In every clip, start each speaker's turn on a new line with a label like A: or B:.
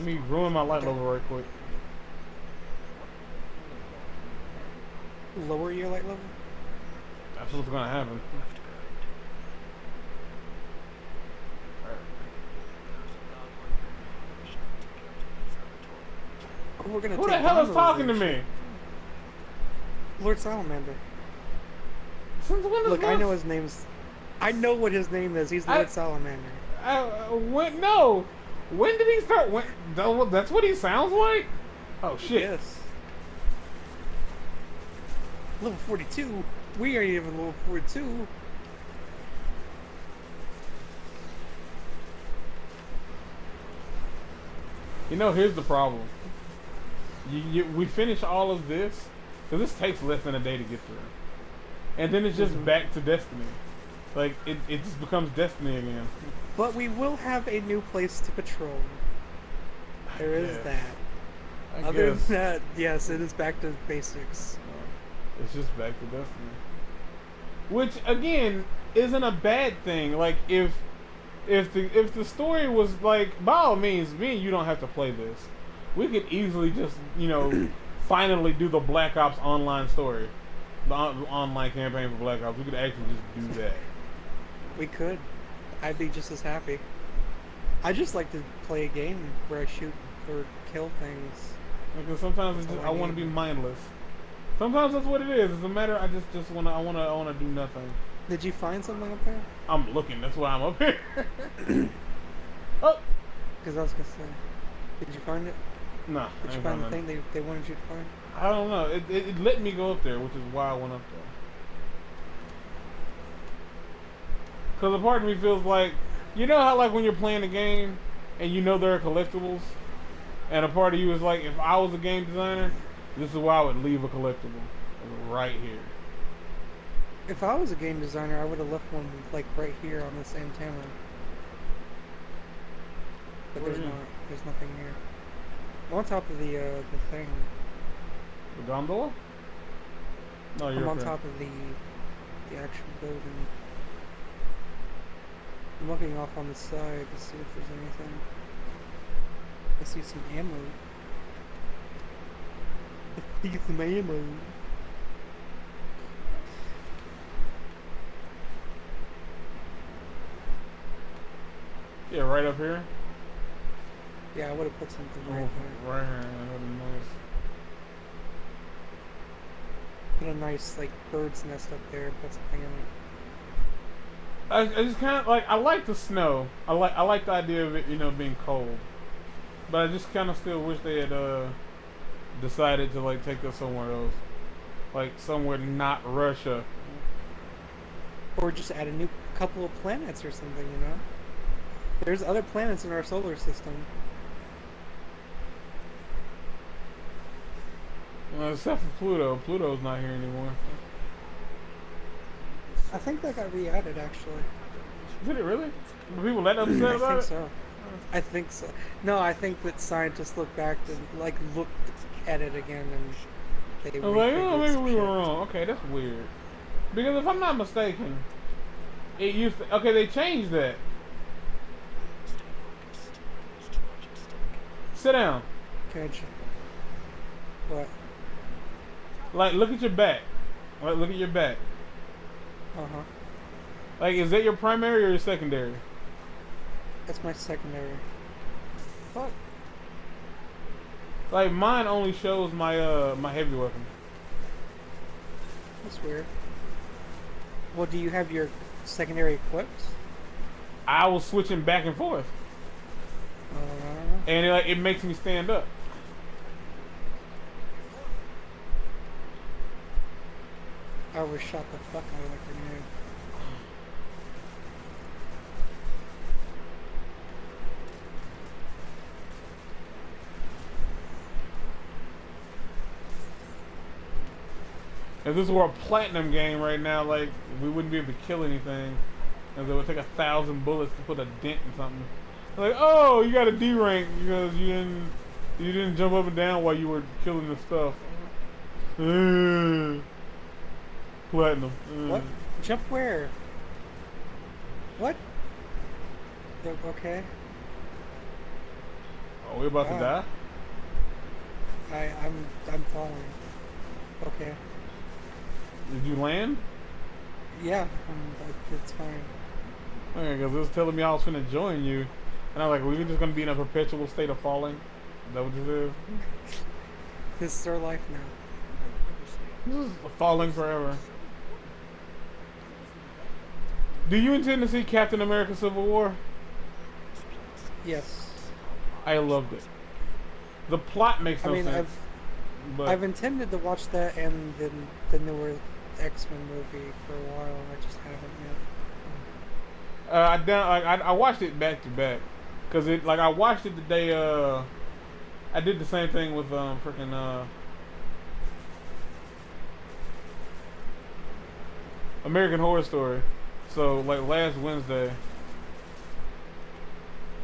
A: me ruin my light level right quick.
B: Lower your light level?
A: That's what's gonna happen.
B: Oh, we're gonna
A: Who
B: take
A: the hell is
B: bombers
A: talking to
B: and
A: me?
B: shit. Lord Salamander.
A: Since when
B: Look,
A: this?
B: I know his name's... I know what his name is. He's Lord Salamander.
A: When? No. When did he start? When? That's what he sounds like? Oh, shit.
B: Yes. Level 42? We aren't even level 42.
A: You know, here's the problem. We finish all of this, because this takes less than a day to get through. And then it's just back to Destiny. Like, it just becomes Destiny again.
B: But we will have a new place to patrol. There is that. Other than that, yes, it is back to basics.
A: It's just back to Destiny. Which, again, isn't a bad thing. Like, if the story was like, by all means, me and you don't have to play this. We could easily just, you know, finally do the Black Ops online story. The online campaign for Black Ops. We could actually just do that.
B: We could. I'd be just as happy. I just like to play a game where I shoot or kill things.
A: Because sometimes I want to be mindless. Sometimes that's what it is. It's a matter. I just wanna do nothing.
B: Did you find something up there?
A: I'm looking. That's why I'm up here. Oh.
B: Because I was gonna say, did you find it?
A: No.
B: Did you find the thing they wanted you to find?
A: I don't know. It let me go up there, which is why I went up there. Because a part of me feels like, you know how like when you're playing a game and you know there are collectibles, and a part of you is like, if I was a game designer, this is why I would leave a collectible right here.
B: If I was a game designer, I would have left one like right here on this antenna. But there's not. There's nothing here. I'm on top of the thing.
A: The gondola? No, you're
B: I'm on top of the actual building. I'm looking off on the side to see if there's anything. I see some ammo. I see some ammo.
A: Yeah, right up here.
B: Yeah, I would have put something right there.
A: Right here, that would be nice.
B: Put a nice like bird's nest up there and put something in it.
A: I just kind of like, I like the snow. I like the idea of it, you know, being cold. But I just kind of still wish they had decided to like take us somewhere else, like somewhere not Russia,
B: or just add a new couple of planets or something. You know, there's other planets in our solar system.
A: Well, except for Pluto. Pluto's not here anymore.
B: I think that got re-added, actually.
A: Did it really? Were people that upset about it?
B: I think so. I think so. No, I think that scientists looked back and like looked at it again and they.
A: I was like, oh, maybe we were wrong. Okay, that's weird. Because if I'm not mistaken, it used to. Okay, they changed that. Sit down.
B: Catch. What?
A: Like, look at your back. Like, look at your back.
B: Uh-huh.
A: Like, is that your primary or your secondary?
B: That's my secondary. What?
A: Like, mine only shows my my heavy weapon.
B: That's weird. Well, do you have your secondary equipped?
A: I was switching back and forth. And it makes me stand up.
B: I was shot the fuck out of that grenade.
A: If this were a platinum game right now, like, we wouldn't be able to kill anything. Because it would take 1,000 bullets to put a dent in something. Like, oh, you got a D rank because you didn't jump up and down while you were killing the stuff. Platinum.
B: What? Jump where? What? Okay.
A: Oh, We're about to die.
B: I'm falling. Okay.
A: Did you land?
B: Yeah, it's fine.
A: Okay, because it was telling me I was going to join you. And I was like, we're just going to be in a perpetual state of falling? Is that what this is?
B: This is our life now.
A: This is falling forever. Do you intend to see Captain America Civil War?
B: Yes.
A: I loved it. The plot makes no sense.
B: I've intended to watch that and the newer X-Men movie for a while. I just haven't yet.
A: I watched it back to back because I watched it the day I did the same thing with freaking American Horror Story. So like last Wednesday.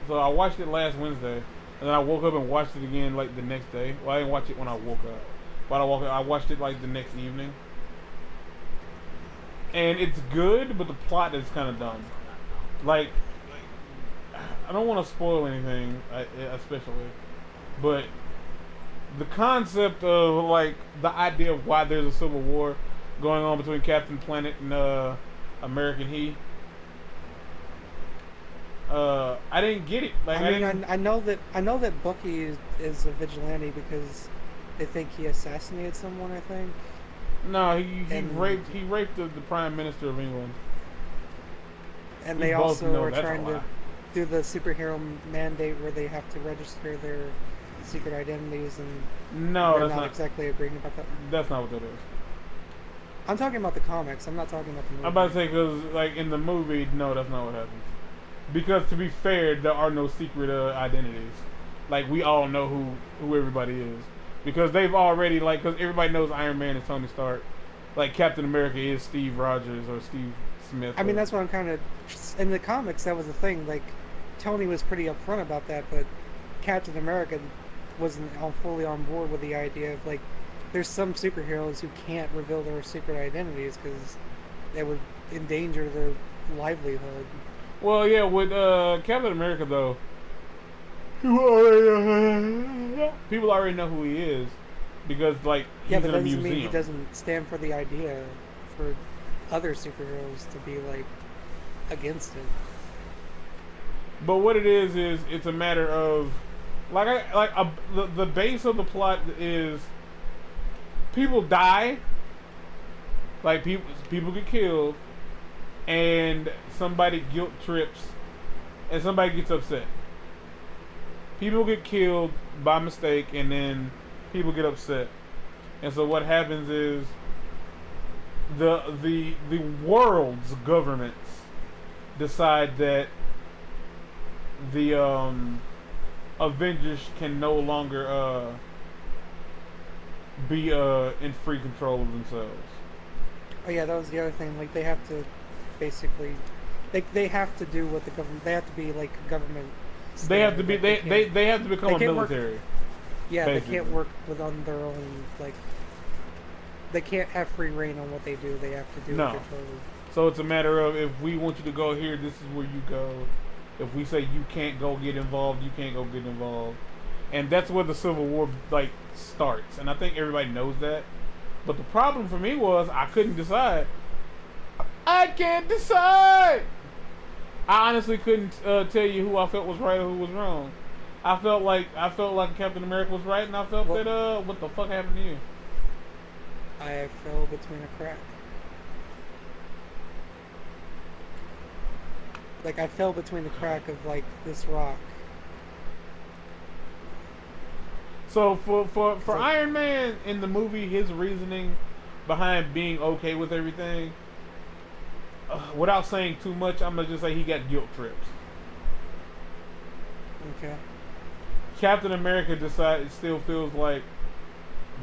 A: So I watched it last Wednesday, and then I woke up and watched it again like the next day. Well, I didn't watch it when I woke up, but I watched it like the next evening. And it's good, but the plot is kind of dumb. Like, I don't want to spoil anything, especially, but the concept of like the idea of why there's a civil war going on between Captain Planet and American He. I didn't get it. Like,
B: I know that Bucky is a vigilante because they think he assassinated someone. I think.
A: No, he raped the Prime Minister of England.
B: And they also are trying to do the superhero mandate where they have to register their secret identities, and they're not exactly agreeing about that.
A: That's not what that is.
B: I'm talking about the comics. I'm not talking about the movie.
A: I'm about to say, because like in the movie, no, that's not what happens. Because to be fair, there are no secret identities. Like, we all know who everybody is. Because they've already, like, because everybody knows Iron Man is Tony Stark. Like, Captain America is Steve Rogers or Steve Smith.
B: I mean, that's what I'm kind of... In the comics, that was the thing. Like, Tony was pretty upfront about that, but Captain America wasn't fully on board with the idea of, like, there's some superheroes who can't reveal their secret identities because that would endanger their livelihood.
A: Well, yeah, with Captain America, though, people already know who he is because, like, he's in a museum. Yeah, but that doesn't mean
B: he doesn't stand for the idea for other superheroes to be, like, against it.
A: But what it is it's a matter of, the base of the plot is people die, like, people get killed, and somebody guilt trips, and somebody gets upset. People get killed by mistake, and then people get upset. And so what happens is the world's governments decide that the Avengers can no longer be in free control of themselves.
B: Oh yeah, that was the other thing. Like, they have to basically, they have to do what the government. They have to be like government.
A: They have to be. They have to become a military.
B: Yeah, basically. They can't work on their own. Like, they can't have free reign on what they do. They have to do what they're told.
A: So it's a matter of, if we want you to go here, this is where you go. If we say you can't go get involved, you can't go get involved. And that's where the Civil War, like, starts. And I think everybody knows that. But the problem for me was I couldn't decide. I can't decide! I honestly couldn't tell you who I felt was right or who was wrong. I felt like Captain America was right, and I felt that what the fuck happened to you?
B: I fell between a crack. Like, I fell between the crack of, like, this rock.
A: So for Iron Man in the movie, his reasoning behind being okay with everything, without saying too much, I'm gonna just say he got guilt trips.
B: Okay.
A: Captain America still feels like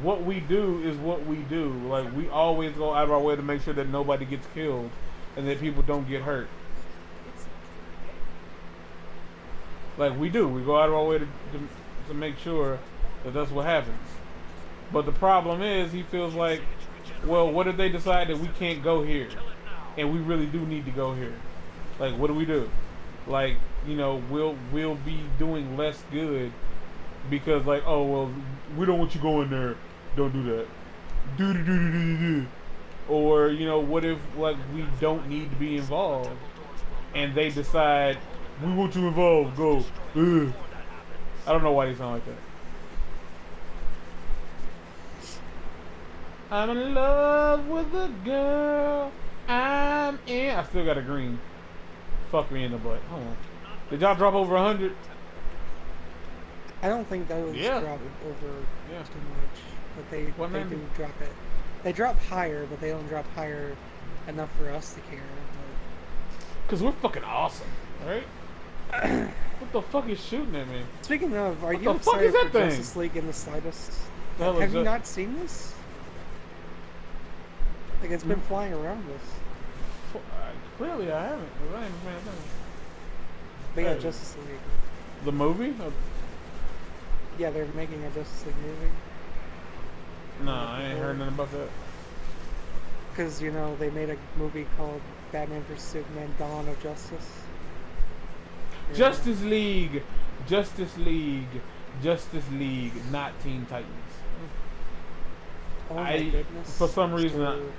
A: what we do is what we do. Like, we always go out of our way to make sure that nobody gets killed and that people don't get hurt. Like, we do. We go out of our way to make sure that that's what happens. But the problem is, he feels like, well, what if they decide that we can't go here? And we really do need to go here. Like, what do we do? Like, you know, we'll be doing less good because like, oh well, we don't want you going there. Don't do that. Do. Or you know, what if like we don't need to be involved, and they decide we want you involved. Go. Ugh. I don't know why they sound like that. I'm in love with a girl. I'm in. I still got a green. Fuck me in the butt. Hold on. Did y'all drop over 100?
B: I don't think those
A: Yeah.
B: drop over
A: Yeah.
B: too much, but they do drop it. They drop higher, but they don't drop higher enough for us to care.
A: Cause we're fucking awesome, right? What the fuck is shooting at me?
B: Speaking of, are
A: What
B: you
A: the fuck
B: excited
A: is that
B: for
A: thing?
B: Justice League in the slightest?
A: The hell is
B: Have you
A: that?
B: not seen this? Like, it's been flying around us.
A: Clearly I haven't. 'Cause I ain't paying attention.
B: But yeah,
A: Hey.
B: Justice League.
A: The movie?
B: Yeah, they're making a Justice League movie.
A: Nah, I ain't heard nothing about that.
B: Because, you know, they made a movie called Batman vs. Superman Dawn of Justice. Yeah.
A: Justice League, Justice League, Justice League, not Teen Titans.
B: Oh my goodness.
A: For some reason,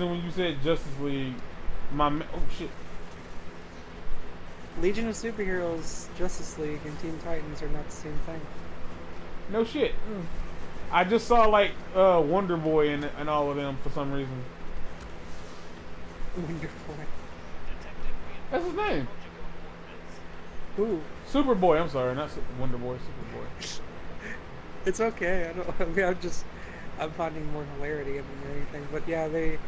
A: when you said Justice League, oh shit.
B: Legion of Superheroes, Justice League, and Teen Titans are not the same thing.
A: No shit. I just saw like Wonder Boy and all of them for some reason.
B: Wonder Boy.
A: That's his name.
B: Who?
A: Superboy. I'm sorry, not Wonder Boy. Superboy.
B: It's okay. I mean, I'm finding more hilarity in it than anything. But yeah, they've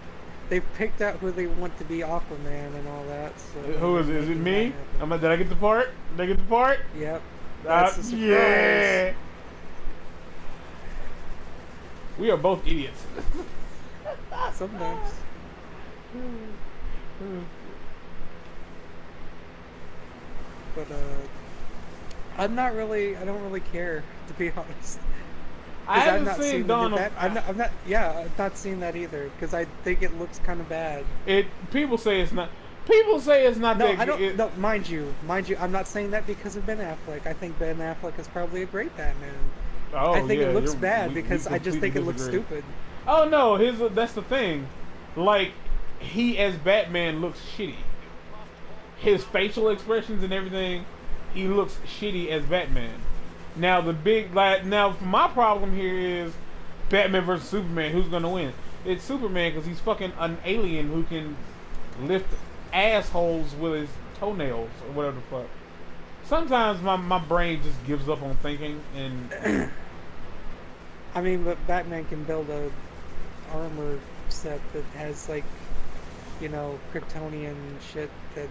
B: picked out who they want to be Aquaman and all that. So
A: Who is it? Is it me? Did I get the part? Did I get the part?
B: Yep. That's the surprise.
A: Yeah. We are both idiots.
B: Sometimes. But I don't really care, to be honest.
A: I
B: I've
A: haven't
B: not
A: seen
B: seen
A: Dawn of.
B: I've not seen that either because I think it looks kind of bad.
A: People say it's not. People say it's not
B: No,
A: that
B: I don't.
A: good.
B: No, mind you, I'm not saying that because of Ben Affleck. I think Ben Affleck is probably a great Batman.
A: Oh,
B: I think
A: yeah,
B: it looks
A: we
B: bad because I just think it looks
A: disagree.
B: stupid.
A: Oh no, that's the thing. Like he as Batman looks shitty. His facial expressions and everything, he looks shitty as Batman. Now my problem here is Batman versus Superman. Who's gonna win? It's Superman because he's fucking an alien who can lift assholes with his toenails or whatever the fuck. Sometimes my brain just gives up on thinking and.
B: I mean, but Batman can build a armor set that has like, you know, Kryptonian shit that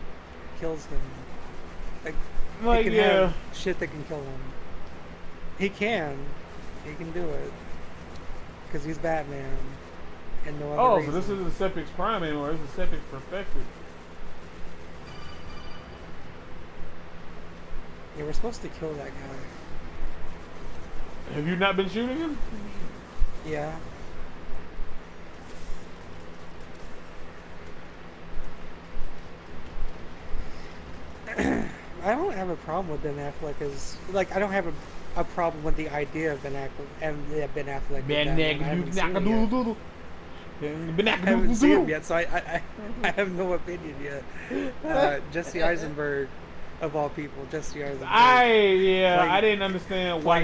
B: kills him. Like he can have shit that can kill him. He can do it because he's Batman and no other reason.
A: So this isn't Sepic's Prime anymore. This is Sepic's Perfected.
B: Yeah, we're supposed to kill that guy.
A: Have you not been shooting him?
B: Yeah. I don't have a problem with Ben Affleck as I don't have a problem with the idea of Ben Affleck and Ben Affleck. I haven't seen him yet, so I have no opinion yet. Jesse Eisenberg, of all people, Jesse Eisenberg.
A: I didn't understand why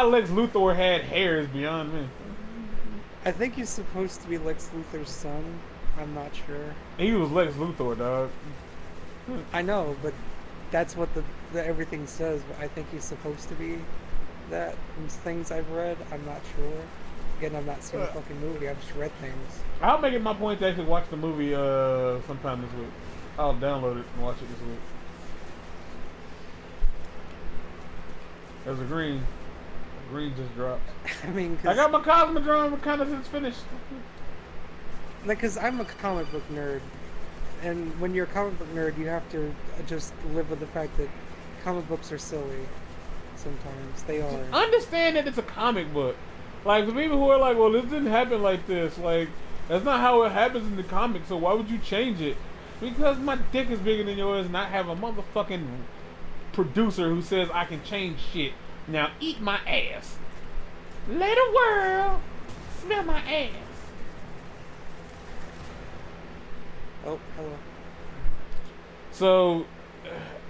A: Lex Luthor had hair is beyond me.
B: I think he's supposed to be Lex Luthor's son. I'm not sure.
A: He was Lex Luthor, dog.
B: I know, but that's what the everything says. But I think he's supposed to be that. From things I've read, I'm not sure. Again, I've not seen the fucking movie. I've just read things.
A: I'll make it my point to actually watch the movie sometime this week. I'll download it and watch it this week. There's a green. Green just dropped.
B: I mean,
A: I got my Cosmodrome reconnaissance finished.
B: Because I'm a comic book nerd, and when you're a comic book nerd, you have to just live with the fact that comic books are silly. Sometimes they are.
A: Understand that it's a comic book. Like the people who are like, well, this didn't happen like this. Like that's not how it happens in the comics. So why would you change it? Because my dick is bigger than yours, and I have a motherfucking producer who says I can change shit. Now eat my ass. Let the world smell my ass.
B: Oh, hello.
A: So,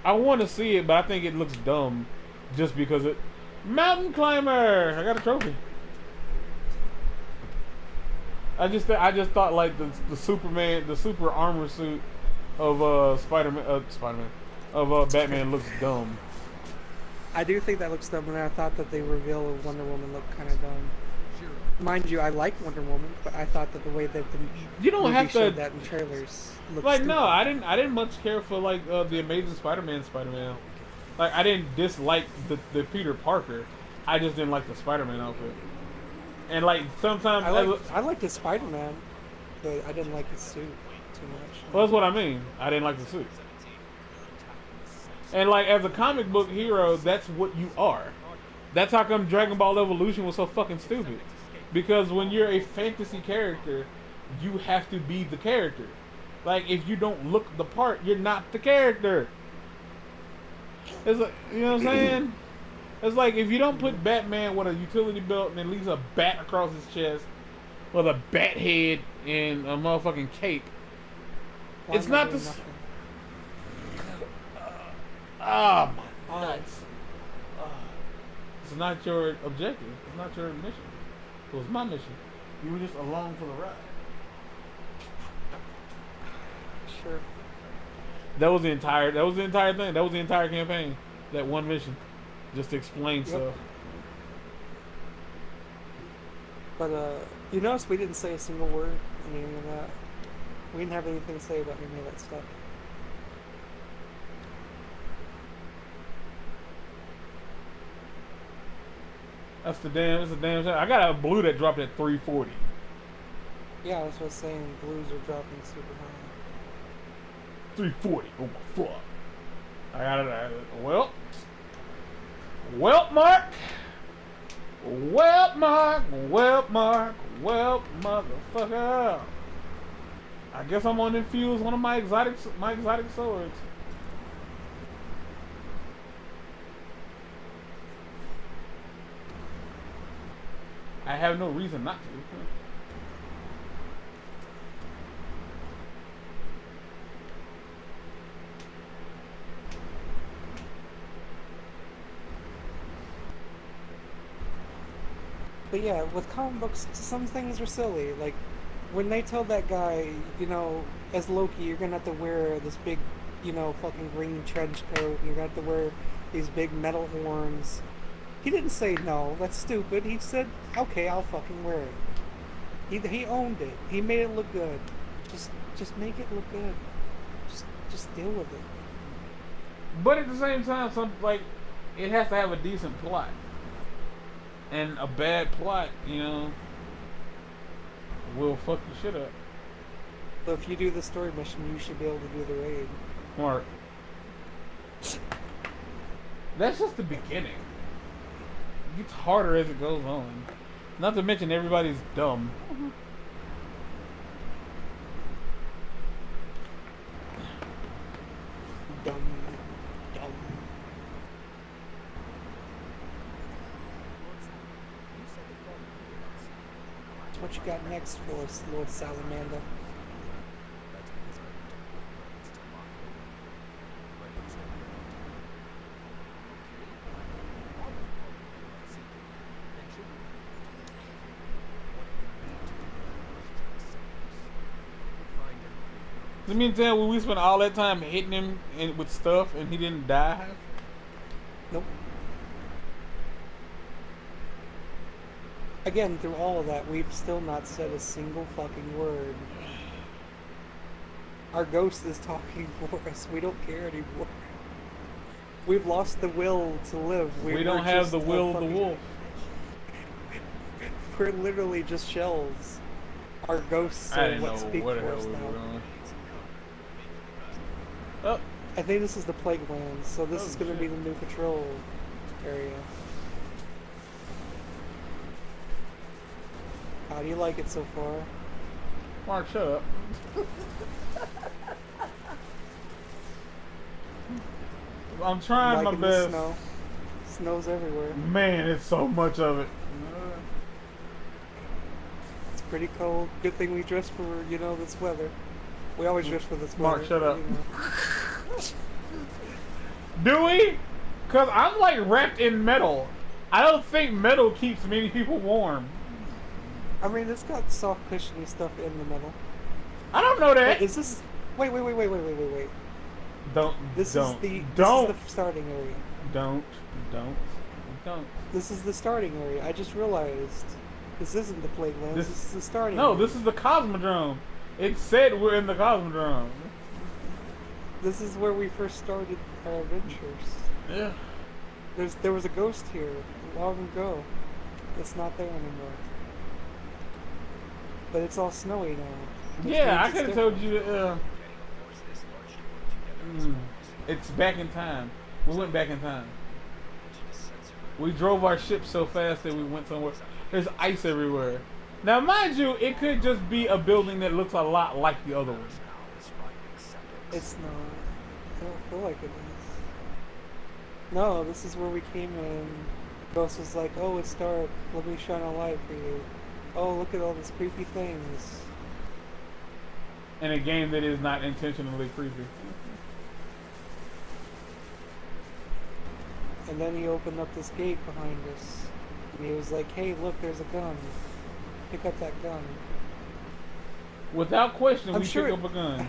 A: I want to see it, but I think it looks dumb, just because it. Mountain climber. I got a trophy. I just thought like the Superman, the super armor suit of Spider-Man of Batman looks dumb.
B: I do think that looks dumb, and I thought that the reveal of Wonder Woman looked kind of dumb. Mind you, I like Wonder Woman, but I thought that the way that the
A: You don't
B: movie
A: have
B: showed
A: to
B: that in trailers looked
A: like
B: stupid.
A: no, I didn't much care for like the Amazing Spider-Man. Like I didn't dislike the Peter Parker. I just didn't like the Spider-Man outfit. And like sometimes
B: I liked his Spider-Man, but I didn't like his suit too much.
A: well, that's what I mean. I didn't like the suit. And like as a comic book hero, that's what you are. That's how come Dragon Ball Evolution was so fucking stupid. Because when you're a fantasy character, you have to be the character. Like if you don't look the part, you're not the character. It's like, you know what I'm saying? It's like if you don't put Batman with a utility belt and then leaves a bat across his chest with a bat head and a motherfucking cape.
B: Why
A: It's
B: am I
A: not
B: doing
A: the.
B: nothing?
A: Ah, my
B: Why?
A: nuts. It's not your objective. It's not your mission. It was my mission. You were just along for the ride.
B: Sure.
A: That was the entire thing. That was the entire campaign. That one mission. Just to explain stuff.
B: But you notice we didn't say a single word in any of that. We didn't have anything to say about any of that stuff.
A: That's the damn shot. I got a blue that dropped at 340.
B: Yeah, that's what I was saying. Blues are dropping super high.
A: 340. Oh my fuck. I got it. Well, Mark. Well, motherfucker. I guess I'm gonna infuse one of my exotic swords. I have no reason not to.
B: But yeah, with comic books, some things are silly. Like, when they tell that guy, you know, as Loki, you're gonna have to wear this big, you know, fucking green trench coat, and you're gonna have to wear these big metal horns. He didn't say no, that's stupid. He said, okay, I'll fucking wear it. He owned it. He made it look good. Just make it look good. Just deal with it.
A: But at the same time, it has to have a decent plot. And a bad plot, you know, will fuck your shit up.
B: So if you do the story mission, you should be able to do the raid.
A: Mark. That's just the beginning. It gets harder as it goes on. Not to mention everybody's dumb.
B: Dumb. What you got next for us, Lord Salamander?
A: You mean to tell me we spent all that time hitting him with stuff and he didn't die?
B: Nope. Again, through all of that, we've still not said a single fucking word. Our ghost is talking for us. We don't care anymore. We've lost the will to live.
A: We don't have the will of the wolf.
B: We're literally just shells. Our ghosts
A: I
B: are
A: didn't
B: what
A: know
B: speak
A: what the
B: for
A: hell
B: us
A: we were
B: now.
A: doing. Oh,
B: I think this is the Plague Lands, so this
A: Oh,
B: is going to
A: shit.
B: be the new patrol area. How do you like it so far?
A: Mark, shut up. I'm trying my
B: Liking the
A: best.
B: snow. Snow's everywhere.
A: Man, it's so much of it.
B: It's pretty cold. Good thing we dressed for, you know, this weather. We always dress for this
A: Mark,
B: weather.
A: shut up.
B: You know.
A: Do we? Cause I'm like wrapped in metal. I don't think metal keeps many people warm.
B: I mean, it's got soft, cushiony stuff in the middle.
A: I don't know that.
B: Wait, is this? Wait.
A: Don't.
B: This
A: don't.
B: is the.
A: Don't.
B: This is the starting area.
A: Don't.
B: This is the starting area. I just realized. This isn't the playground. This is the starting.
A: No,
B: area.
A: this is the Cosmodrome. It said we're in the Cosmodrome.
B: This is where we first started our adventures.
A: Yeah.
B: There was a ghost here long ago. It's not there anymore. But it's all snowy now.
A: Yeah, I could have told you. It's back in time. We went back in time. We drove our ship so fast that we went somewhere. There's ice everywhere. Now, mind you, it could just be a building that looks a lot like the other one.
B: It's not. I don't feel like it is. No, this is where we came in. Ghost was like, oh, it's dark. Let me shine a light for you. Oh, look at all these creepy things.
A: In a game that is not intentionally creepy.
B: And then he opened up this gate behind us. And he was like, hey, look, there's a gun. Pick up that gun.
A: Without question,
B: I'm
A: we
B: sure
A: pick up a gun.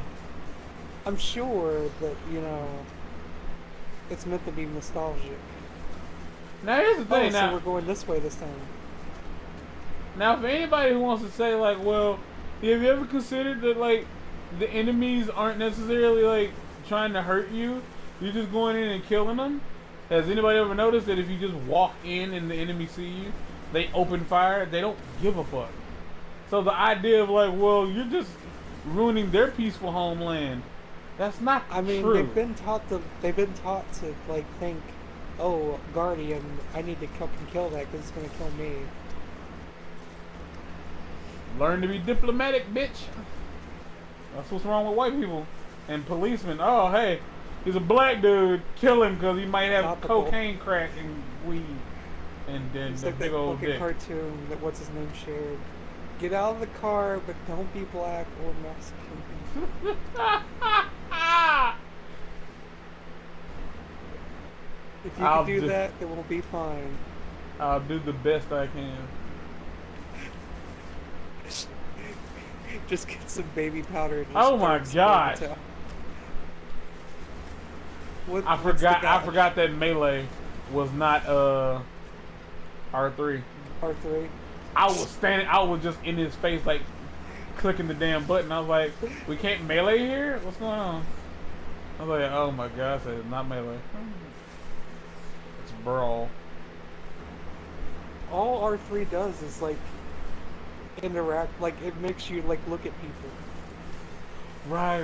B: I'm sure that, you know, it's meant to be nostalgic.
A: Now, here's the thing.
B: So we're going this way this time.
A: Now, for anybody who wants to say, like, well, have you ever considered that, like, the enemies aren't necessarily, like, trying to hurt you? You're just going in and killing them? Has anybody ever noticed that if you just walk in and the enemy see you, they open fire? They don't give a fuck. So the idea of, like, well, you're just ruining their peaceful homeland. That's not true.
B: I mean, they've been taught to like, think, oh, Guardian, I need to fucking kill that because it's going to kill me.
A: Learn to be diplomatic, bitch. That's what's wrong with white people and policemen. Oh, hey, he's a black dude. Kill him because he might have
B: Topical.
A: cocaine, crack, and weed, and then
B: It's
A: the
B: like that
A: big old
B: fucking
A: dick.
B: cartoon that what's his name shared. Get out of the car, but don't be black or Mexican. If you
A: I'll
B: can do
A: do-
B: that, it will be fine.
A: I'll do the best I can.
B: Just get some baby powder. And just
A: Oh my
B: start
A: gosh.
B: spraying it out. What,
A: I
B: what's the
A: forgot. I
B: gosh?
A: forgot that melee was not R3.
B: R3.
A: I was standing. I was just in his face, like clicking the damn button. I was like, "We can't melee here. What's going on?" I was like, "Oh my gosh, it's not melee. It's brawl."
B: All R3 does is like interact. Like it makes you like look at people.
A: Right.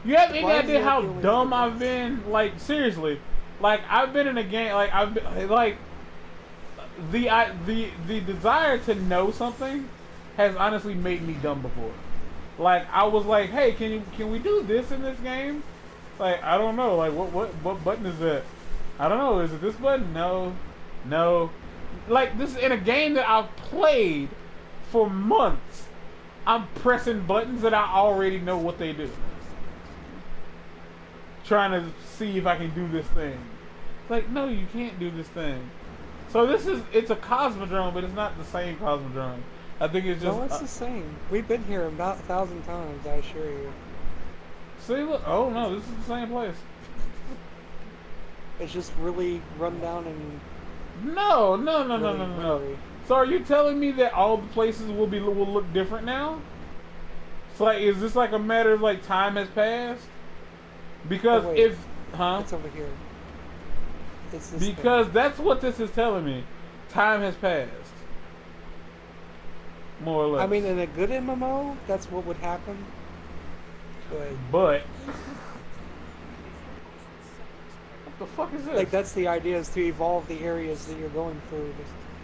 A: You have any
B: Why is
A: idea
B: that
A: how
B: the only
A: dumb
B: thing?
A: I've been? Like seriously, like I've been in a game. Like I've been, like the desire to know something has honestly made me dumb before. Like I was like, hey, can we do this in this game? Like I don't know. Like what button is that? I don't know. Is it this button? No. Like this is in a game that I've played for months. I'm pressing buttons that I already know what they do. Trying to see if I can do this thing. Like, no, you can't do this thing. So it's a Cosmodrome, but it's not the same Cosmodrome. I think it's just...
B: No, it's the same. We've been here about 1,000 times, I assure you.
A: See, look. Oh, no, this is the same place.
B: It's just really run down and
A: No.
B: really.
A: So are you telling me that all the places will look different now? So like, is this like a matter of like time has passed? Because
B: Oh, wait.
A: if
B: It's over here. It's this
A: because that's what this is telling me. Time has passed. More or
B: thing.
A: less.
B: I mean, in a good MMO, that's what would happen. But
A: But what the fuck is this?
B: like that's the idea, is to evolve the areas that you're going through.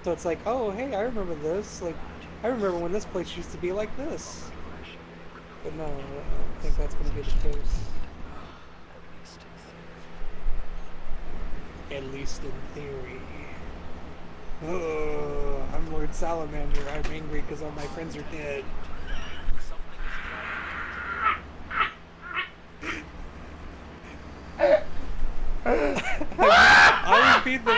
B: So it's like, oh, hey, I remember this. Like, I remember when this place used to be like this. But no, I don't think that's going to be the case. At least in theory. Oh, I'm Lord Salamander. I'm angry because all my friends are dead. I would be the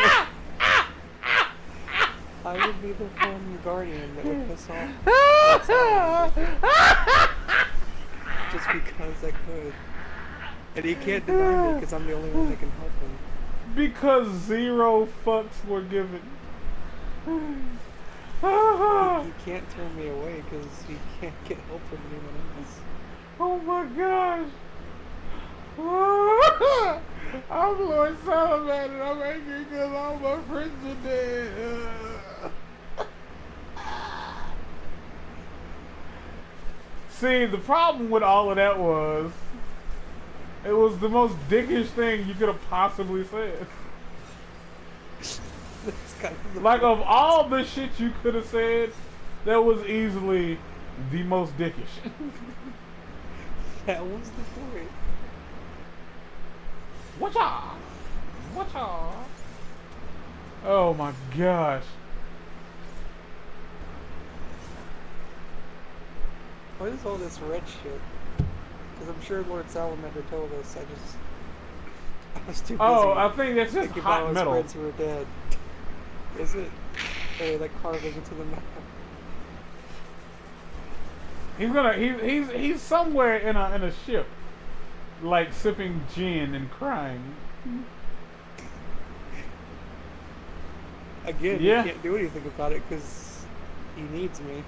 B: I would be the one guardian that would piss off Lord Salamander just because I could. And he can't deny me because I'm the only one that can help him.
A: Because 0 fucks were given.
B: He can't turn me away because he can't get help from anyone else.
A: Oh my gosh. I'm Lord Salamander and I'm angry because all my friends are dead. See, the problem with all of that was it was the most dickish thing you could have possibly said.
B: That's kind of the
A: Like,
B: point.
A: of all the shit you could have said, that was easily the most dickish.
B: That was the point.
A: Watcha! Watcha! Oh my gosh.
B: What is all this red shit? Because I'm sure Lord Salamander told us. I was too busy.
A: Oh, I think that's just
B: thinking
A: hot
B: about his
A: metal.
B: friends who were dead. Is it? Or like carving into the metal?
A: He's somewhere in a ship, like sipping gin and crying.
B: Again,
A: Yeah.
B: you can't do anything about it because he needs me.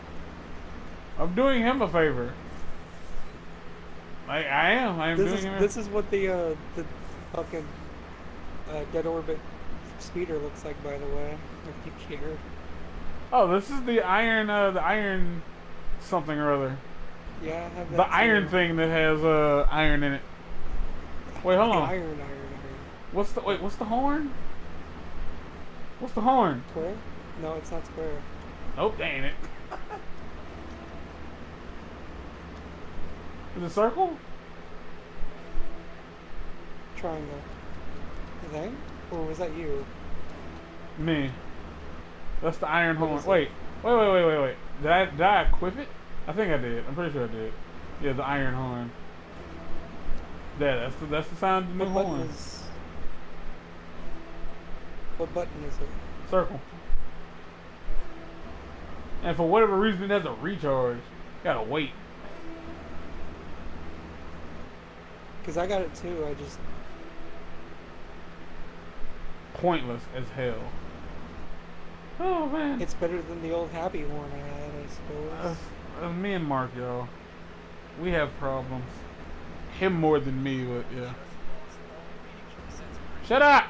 A: I'm doing him a favor. I am. I am
B: This
A: doing
B: is
A: him.
B: this is what the fucking dead orbit speeder looks like, by the way. If you care.
A: Oh, this is the iron something or other.
B: Yeah, I have that.
A: The iron thing that has iron in it. Wait, hold on.
B: Iron.
A: What's the horn? What's the horn?
B: Square? No, it's not square.
A: Nope, that ain't it. Is it circle?
B: Triangle. Thing? Or was that you?
A: Me. That's the iron
B: What
A: horn.
B: is it?
A: Wait. Did I equip it? I think I did. I'm pretty sure I did. Yeah, the iron horn. Yeah, that's the sound of the new
B: What button
A: horn.
B: is... What button is it?
A: Circle. And for whatever reason, it has a recharge. Gotta wait.
B: Because I got it too, I just...
A: Pointless as hell. Oh man.
B: It's better than the old happy horn I had, I suppose.
A: Me and Mark, y'all. We have problems. Him more than me, but yeah. Shut up!